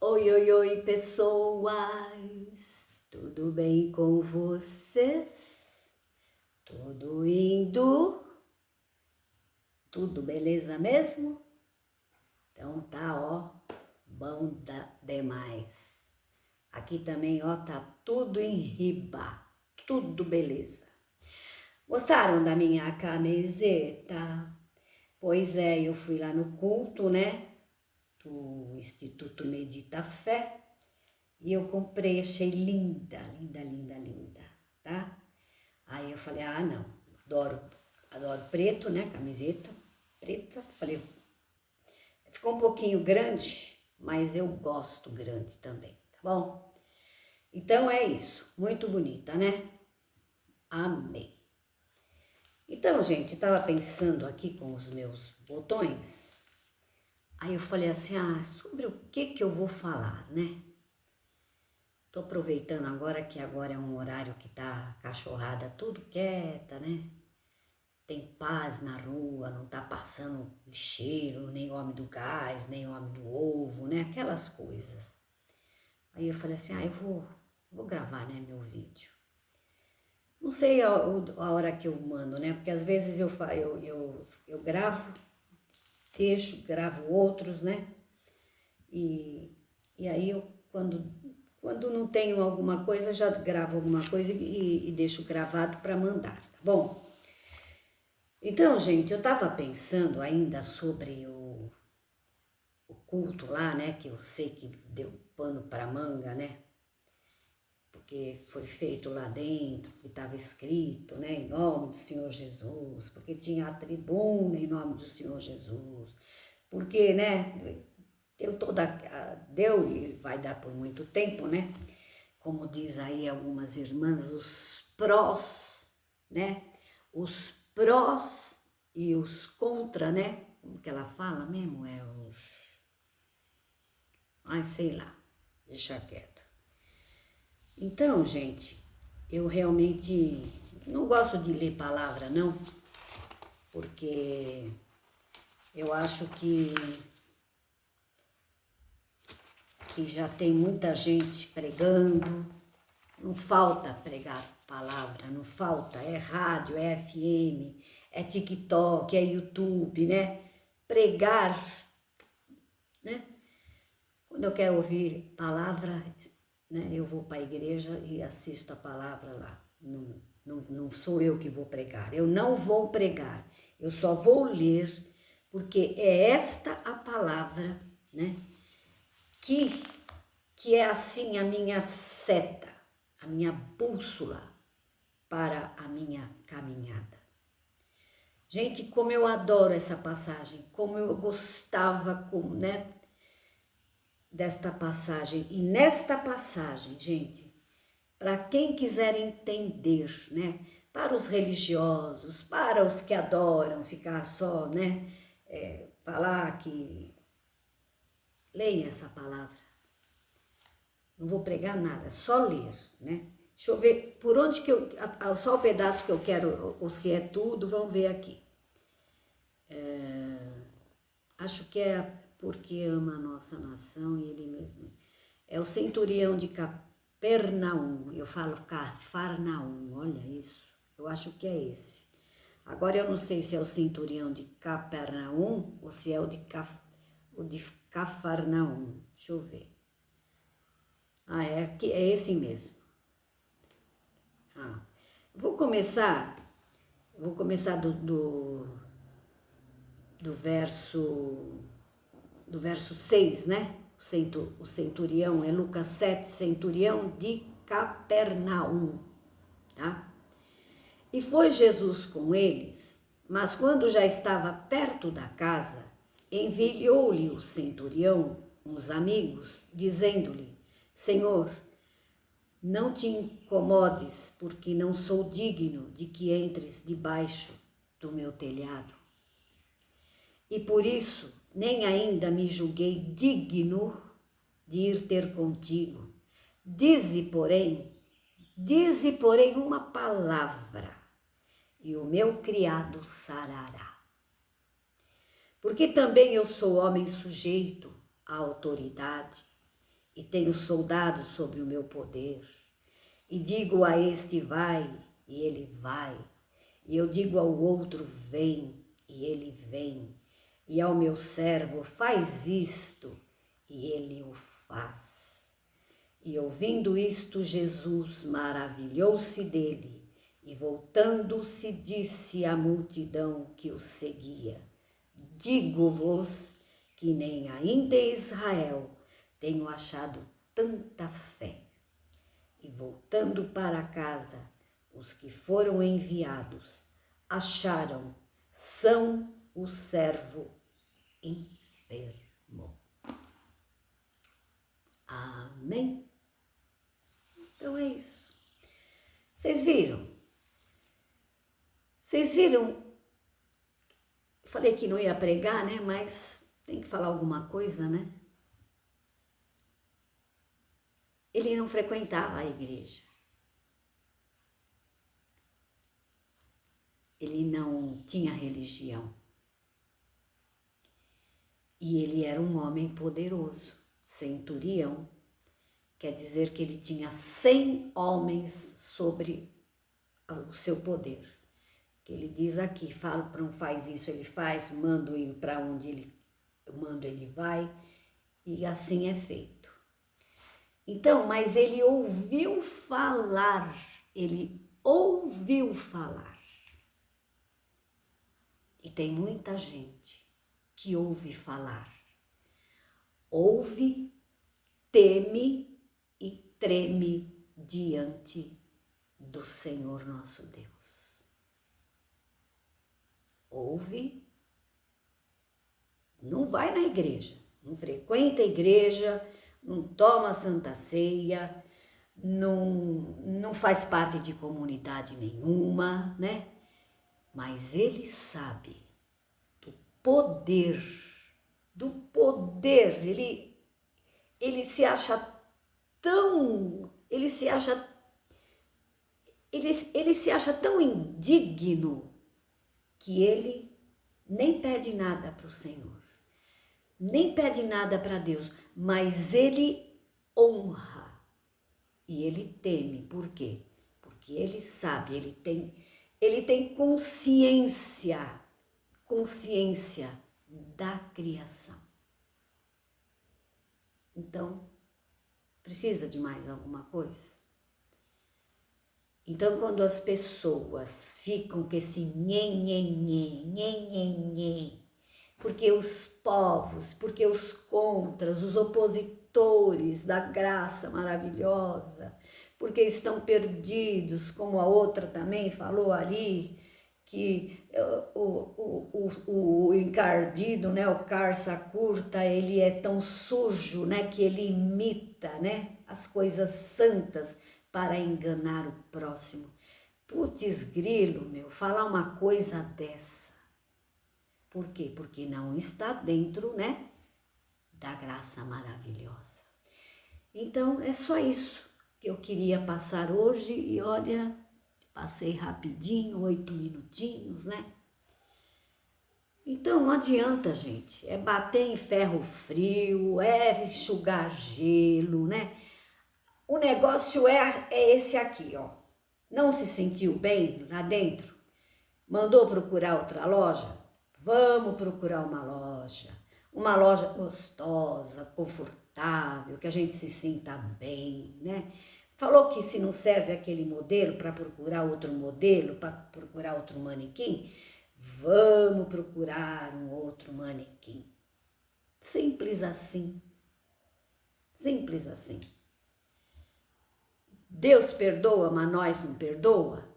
Oi, oi, oi, pessoas! Tudo bem com vocês? Tudo indo? Tudo beleza mesmo? Então tá, ó, demais. Aqui também, ó, tá tudo em riba, tudo beleza. Gostaram da minha camiseta? Pois é, eu fui lá no culto, né, do Instituto Medita Fé. E eu comprei, achei linda, linda, linda, linda, tá? Aí eu falei, ah, não, adoro preto, né, camiseta preta. Falei, ficou um pouquinho grande, mas eu gosto grande também, tá bom? Então é isso, muito bonita, né? Amei. Então, gente, eu tava pensando aqui com os meus botões, aí eu falei assim, ah, sobre o que eu vou falar, né? Tô aproveitando agora que agora é um horário que tá a cachorrada tudo quieta, né? Tem paz na rua, não tá passando lixeiro, nem homem do gás, nem homem do ovo, né? Aquelas coisas. Aí eu falei assim, ah, vou gravar, né, meu vídeo. Não sei a hora que eu mando, né? Porque às vezes eu gravo, deixo, gravo outros, né? E aí quando não tenho alguma coisa, já gravo alguma coisa e deixo gravado para mandar, tá bom? Então, gente, eu tava pensando ainda sobre o culto lá, né? Que eu sei que deu pano para manga, né? Porque foi feito lá dentro, que estava escrito, né? Em nome do Senhor Jesus, porque tinha a tribuna em nome do Senhor Jesus, porque, né? Deu e vai dar por muito tempo, né? Como diz aí algumas irmãs, os prós, né? Os prós e os contra, né? Como que ela fala mesmo? Ai, sei lá, deixa quieto. Então, gente, eu realmente não gosto de ler palavra, não, porque eu acho que já tem muita gente pregando, não falta pregar palavra, não falta, é rádio, é FM, é TikTok, é YouTube, né? Pregar, né? Quando eu quero ouvir palavra, né, eu vou para a igreja e assisto a palavra lá. Não sou eu que vou pregar, eu não vou pregar, eu só vou ler, porque é esta a palavra, né, que, que é assim a minha seta, a minha bússola para a minha caminhada. Gente, como eu adoro essa passagem, como eu gostava, né, desta passagem. E nesta passagem, gente, para quem quiser entender, né, para os religiosos, para os que adoram ficar só, né, falar que leia essa palavra. Não vou pregar nada, só ler, né? Deixa eu ver por onde que só o pedaço que eu quero, ou se é tudo, vamos ver aqui. Acho que é porque ama a nossa nação e ele mesmo. É o centurião de Capernaum. Eu falo Cafarnaum, olha isso. Eu acho que é esse. Agora eu não sei se é o centurião de Capernaum ou se é o de Cafarnaum. Deixa eu ver. Ah, é esse mesmo. Ah, vou começar do verso do verso 6, né? O centurião é Lucas 7, centurião de Capernaum, tá? E foi Jesus com eles, mas quando já estava perto da casa, enviou-lhe o centurião uns amigos, dizendo-lhe: Senhor, não te incomodes, porque não sou digno de que entres debaixo do meu telhado. E por isso nem ainda me julguei digno de ir ter contigo. Dize, porém, uma palavra, e o meu criado sarará. Porque também eu sou homem sujeito à autoridade, e tenho soldados sobre o meu poder. E digo a este vai, e ele vai. E eu digo ao outro vem, e ele vem. E ao meu servo faz isto, e ele o faz. E ouvindo isto, Jesus maravilhou-se dele, e voltando-se disse à multidão que o seguia: digo-vos que nem ainda em Israel tenho achado tanta fé. E voltando para casa, os que foram enviados acharam são o servo enfermo. Amém? Então é isso. Vocês viram? Vocês viram? Falei que não ia pregar, né? Mas tem que falar alguma coisa, né? Ele não frequentava a igreja. Ele não tinha religião. E ele era um homem poderoso, centurião. Quer dizer que ele tinha 100 homens sobre o seu poder. Que ele diz aqui, falo para um faz isso, ele faz, mando ir para onde eu mando, ele vai, e assim é feito. Então, mas ele ouviu falar. E tem muita gente que ouve falar. Ouve, teme e treme diante do Senhor nosso Deus. Ouve, não vai na igreja, não frequenta a igreja, não toma Santa Ceia, não faz parte de comunidade nenhuma, né? Mas ele sabe do poder, ele se acha tão, ele se acha tão indigno que ele nem pede nada para o Senhor, nem pede nada para Deus, mas ele honra e ele teme. Por quê? Porque ele sabe, ele tem consciência da criação. Então, precisa de mais alguma coisa? Então, quando as pessoas ficam com esse nhen, porque os povos, porque os contras, os opositores da graça maravilhosa, porque estão perdidos, como a outra também falou ali, que o encardido, né, o carça curta, ele é tão sujo, né, que ele imita, né, as coisas santas para enganar o próximo. Putz grilo, meu, falar uma coisa dessa. Por quê? Porque não está dentro, né, da graça maravilhosa. Então, é só isso que eu queria passar hoje e olha, passei rapidinho, 8 minutinhos, né? Então, não adianta, gente, é bater em ferro frio, é enxugar gelo, né? O negócio é esse aqui, ó. Não se sentiu bem lá dentro? Mandou procurar outra loja? Vamos procurar uma loja gostosa, confortável, que a gente se sinta bem, né? Falou que se não serve aquele modelo para procurar outro modelo, para procurar outro manequim, vamos procurar um outro manequim. Simples assim. Simples assim. Deus perdoa, mas nós não perdoa?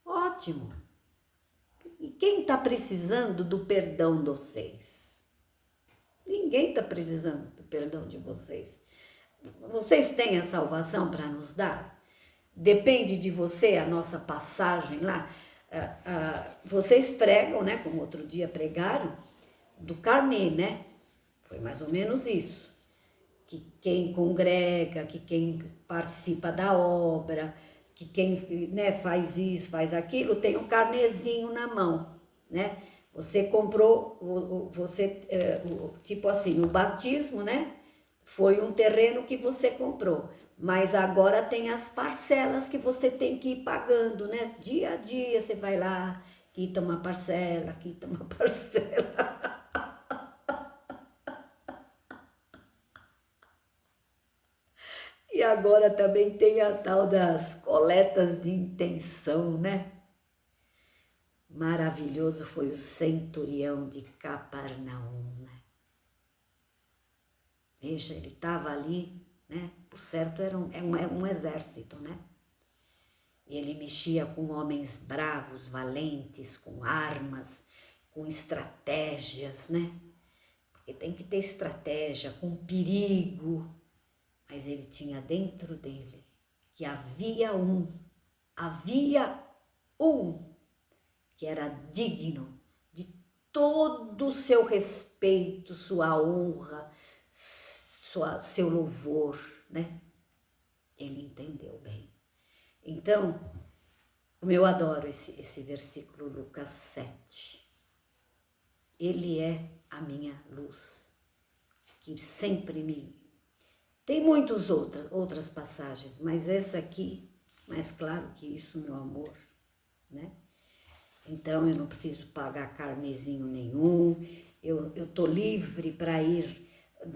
Ótimo. E quem está precisando do perdão de vocês? Ninguém está precisando do perdão de vocês. Vocês têm a salvação para nos dar? Depende de você a nossa passagem lá. Vocês pregam, né? Como outro dia pregaram, do Carmê, né? Foi mais ou menos isso. Que quem congrega, que quem participa da obra, que quem, né, faz isso, faz aquilo, tem um carnezinho na mão, né? Você comprou, tipo assim, o batismo, né? foi um terreno que você comprou, mas agora tem as parcelas que você tem que ir pagando, né? Dia a dia você vai lá, quita uma parcela, quita uma parcela. E agora também tem a tal das coletas de intenção, né? Maravilhoso foi o centurião de Cafarnaum, né? Veja, ele estava ali, né? Por certo, era um exército, né? E ele mexia com homens bravos, valentes, com armas, com estratégias, né? Porque tem que ter estratégia, com perigo. Mas ele tinha dentro dele que havia um que era digno de todo o seu respeito, sua honra, seu louvor, né? Ele entendeu bem. Então, como eu adoro esse versículo, Lucas 7. Ele é a minha luz, que sempre me... Tem muitas outras passagens, mas essa aqui, mais claro que isso, meu amor, né? Então, eu não preciso pagar carnezinho nenhum, eu tô livre para ir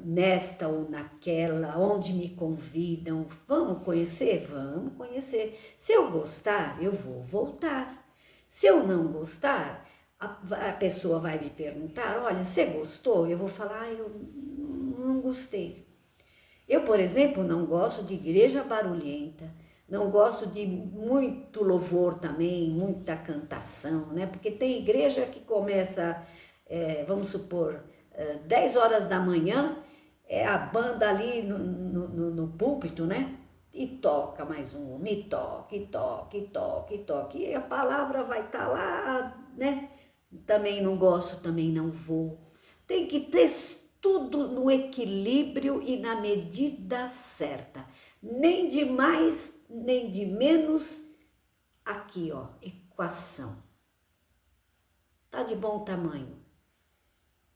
nesta ou naquela, onde me convidam. Vamos conhecer? Vamos conhecer. Se eu gostar, eu vou voltar. Se eu não gostar, a pessoa vai me perguntar, olha, você gostou? Eu vou falar, eu não gostei. Eu, por exemplo, não gosto de igreja barulhenta, não gosto de muito louvor também, muita cantação, né? Porque tem igreja que começa, vamos supor, 10 horas da manhã, é a banda ali no púlpito, né? E toca mais um, e toca, e toca, e toca, e toca. E a palavra vai estar lá, né? Também não gosto, também não vou. Tem que ter tudo no equilíbrio e na medida certa. Nem de mais, nem de menos. Aqui, ó, equação. Tá de bom tamanho.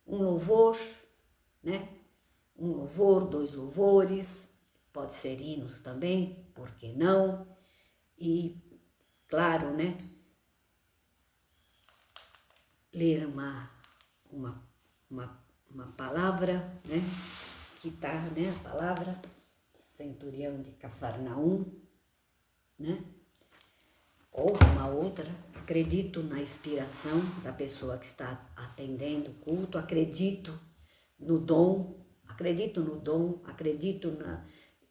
Um louvor, né? Um louvor, 2 louvores, pode ser hinos também, por que não? E, claro, né? Ler uma palavra, né? Que tá, né? A palavra, centurião de Cafarnaum, né? Ou uma outra. Acredito na inspiração da pessoa que está atendendo o culto, acredito no dom,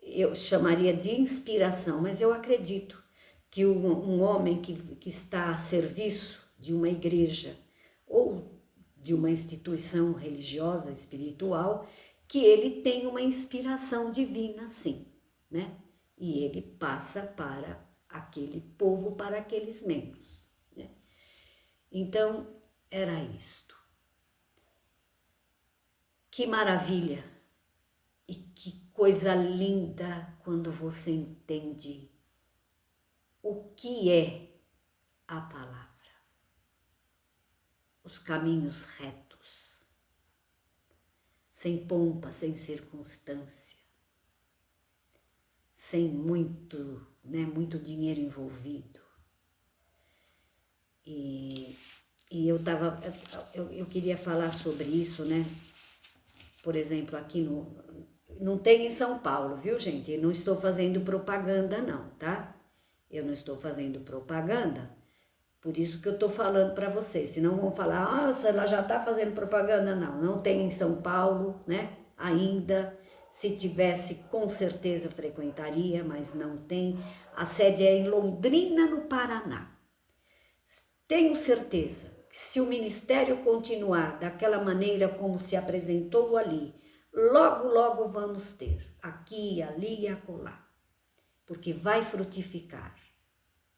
eu chamaria de inspiração, mas eu acredito que um homem que está a serviço de uma igreja ou de uma instituição religiosa, espiritual, que ele tem uma inspiração divina, sim, né? E ele passa para aquele povo, para aqueles membros, né? Então, era isto. Que maravilha e que coisa linda quando você entende o que é a palavra. Os caminhos retos, sem pompa, sem circunstância, sem muito, né, muito dinheiro envolvido. E eu queria falar sobre isso, né? Por exemplo, aqui não tem em São Paulo, viu, gente? Eu não estou fazendo propaganda, não, tá? Eu não estou fazendo propaganda, por isso que eu estou falando para vocês. Senão vão falar, nossa, ela já está fazendo propaganda. Não, não tem em São Paulo, né? Ainda. Se tivesse, com certeza eu frequentaria, mas não tem. A sede é em Londrina, no Paraná. Tenho certeza que se o ministério continuar daquela maneira como se apresentou ali, logo, logo vamos ter, aqui, ali e acolá, porque vai frutificar,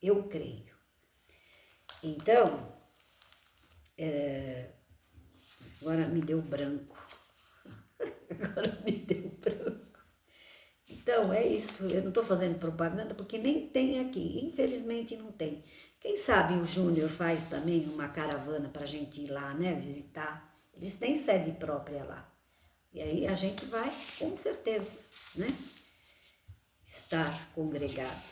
eu creio. Então, agora me deu branco, Então, é isso, eu não estou fazendo propaganda porque nem tem aqui, infelizmente não tem. Quem sabe o Júnior faz também uma caravana para a gente ir lá, né, visitar. Eles têm sede própria lá. E aí a gente vai, com certeza, né? Estar congregados.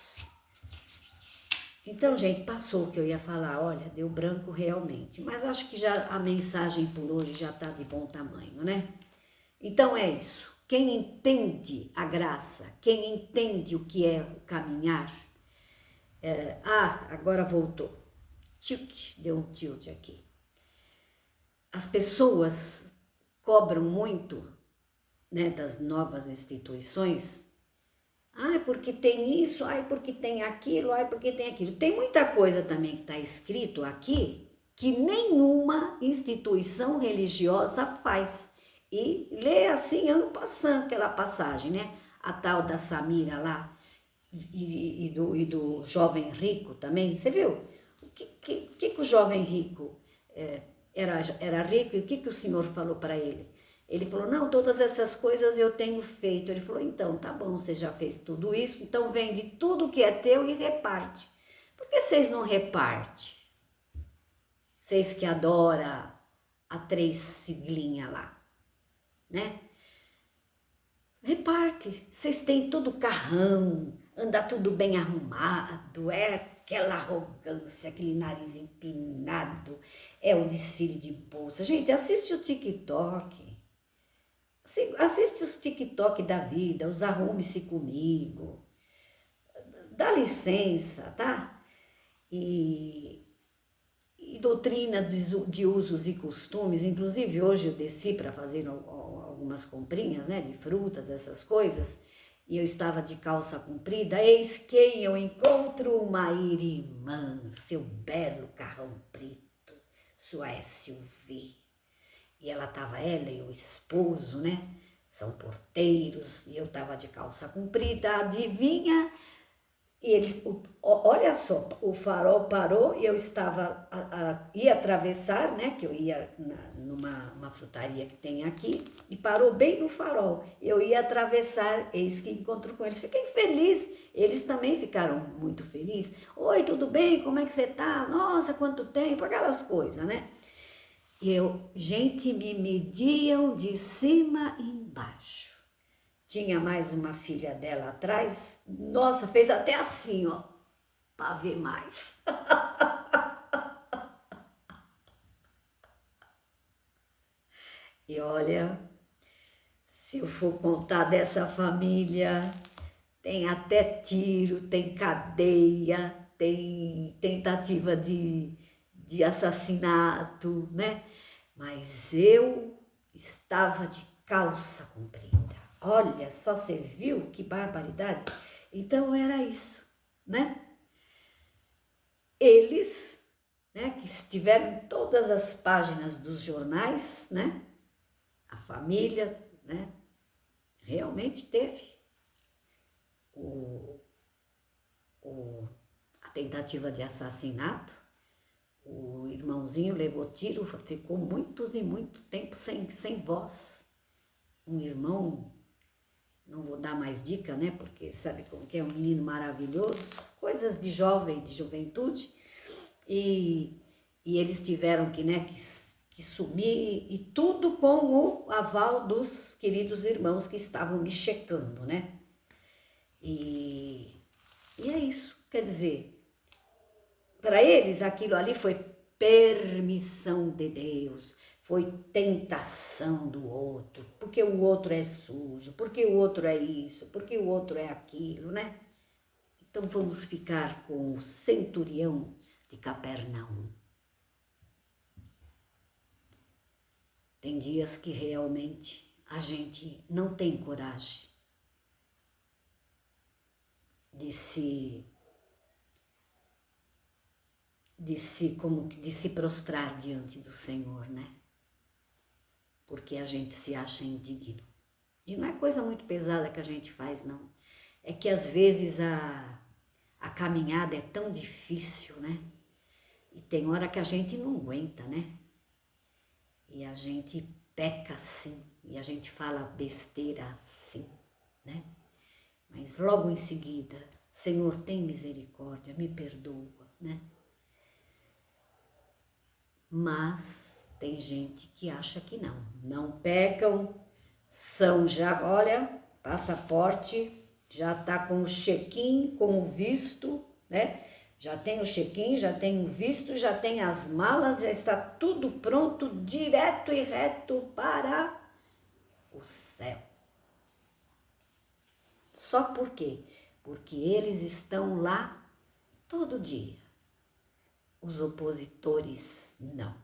Então, gente, passou o que eu ia falar, olha, deu branco realmente. Mas acho que já a mensagem por hoje já está de bom tamanho, né? Então é isso. Quem entende a graça, quem entende o que é o caminhar, agora voltou. Deu um tilt aqui. As pessoas cobram muito, né, das novas instituições. Ai, porque tem isso, ai, porque tem aquilo, ai, porque tem aquilo. Tem muita coisa também que está escrito aqui que nenhuma instituição religiosa faz. E lê assim, ano passando aquela passagem, né? A tal da Samira lá e do jovem rico também. Você viu? O que o jovem rico era rico e o que o Senhor falou para ele? Ele falou, não, todas essas coisas eu tenho feito. Ele falou, então, tá bom, você já fez tudo isso, então vende tudo que é teu e reparte. Por que vocês não repartem? Vocês que adoram a 3 siglinha lá, né? Reparte. Vocês têm todo carrão, anda tudo bem arrumado, é aquela arrogância, aquele nariz empinado, é o desfile de bolsa. Gente, assiste o TikTok. Assiste os TikTok da vida, os arrume-se comigo. Dá licença, tá? E doutrina de usos e costumes. Inclusive, hoje eu desci para fazer algumas comprinhas, né? De frutas, essas coisas. E eu estava de calça comprida. Eis quem eu encontro uma irmã, seu belo carrão preto, sua SUV. E ela e o esposo, né? São porteiros, e eu tava de calça comprida, adivinha? E eles, olha só, o farol parou e eu ia atravessar, né? Que eu ia numa frutaria que tem aqui, e parou bem no farol. Eu ia atravessar, eis que encontro com eles. Fiquei feliz, eles também ficaram muito felizes. Oi, tudo bem? Como é que você tá? Nossa, quanto tempo, aquelas coisas, né? Gente, me mediam de cima e embaixo. Tinha mais uma filha dela atrás. Nossa, fez até assim, ó, para ver mais. E olha, se eu for contar dessa família, tem até tiro, tem cadeia, tem tentativa de assassinato, né? Mas eu estava de calça comprida. Olha, só você viu que barbaridade? Então era isso, né? Eles, né, que estiveram em todas as páginas dos jornais, né? A família, né? Realmente teve o, a tentativa de assassinato. O irmãozinho levou tiro, ficou muitos e muito tempo sem voz. Um irmão, não vou dar mais dica, né? Porque sabe como que é, um menino maravilhoso, coisas de jovem, de juventude. E eles tiveram que, né, que sumir, e tudo com o aval dos queridos irmãos que estavam me checando, né? E é isso, quer dizer, para eles aquilo ali foi permissão de Deus, foi tentação do outro, porque o outro é sujo, porque o outro é isso, porque o outro é aquilo, né? Então vamos ficar com o centurião de Capernaum. Tem dias que realmente a gente não tem coragem de se prostrar diante do Senhor, né? Porque a gente se acha indigno. E não é coisa muito pesada que a gente faz, não. É que às vezes a caminhada é tão difícil, né? E tem hora que a gente não aguenta, né? E a gente peca assim, e a gente fala besteira assim, né? Mas logo em seguida, Senhor, tem misericórdia, me perdoa, né? Mas tem gente que acha que não pecam, São já, olha, passaporte, já tá com o check-in, com o visto, né? Já tem o check-in, já tem o visto, já tem as malas, já está tudo pronto, direto e reto para o céu. Só por quê? Porque eles estão lá todo dia. Os opositores não.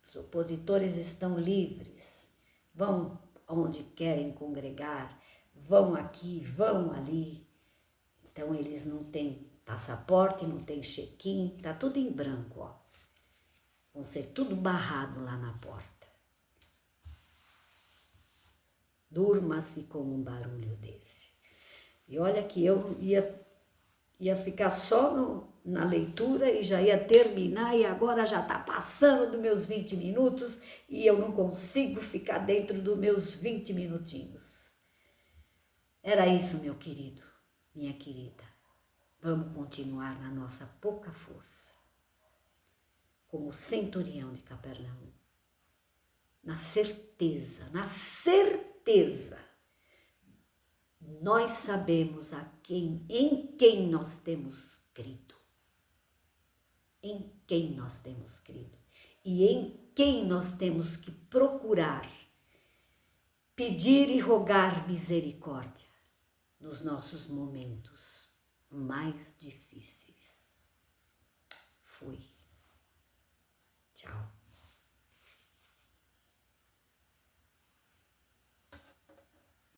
Os opositores estão livres, vão onde querem congregar, vão aqui, vão ali. Então eles não têm passaporte, não têm check-in, tá tudo em branco, ó. Vão ser tudo barrado lá na porta. Durma-se com um barulho desse. E olha que eu ia ficar só na leitura e já ia terminar e agora já está passando dos meus 20 minutos e eu não consigo ficar dentro dos meus 20 minutinhos. Era isso, meu querido, minha querida. Vamos continuar na nossa pouca força, como o centurião de Capernaum. Na certeza, nós sabemos em quem nós temos crido. Em quem nós temos crido. E em quem nós temos que procurar, pedir e rogar misericórdia nos nossos momentos mais difíceis. Fui. Tchau.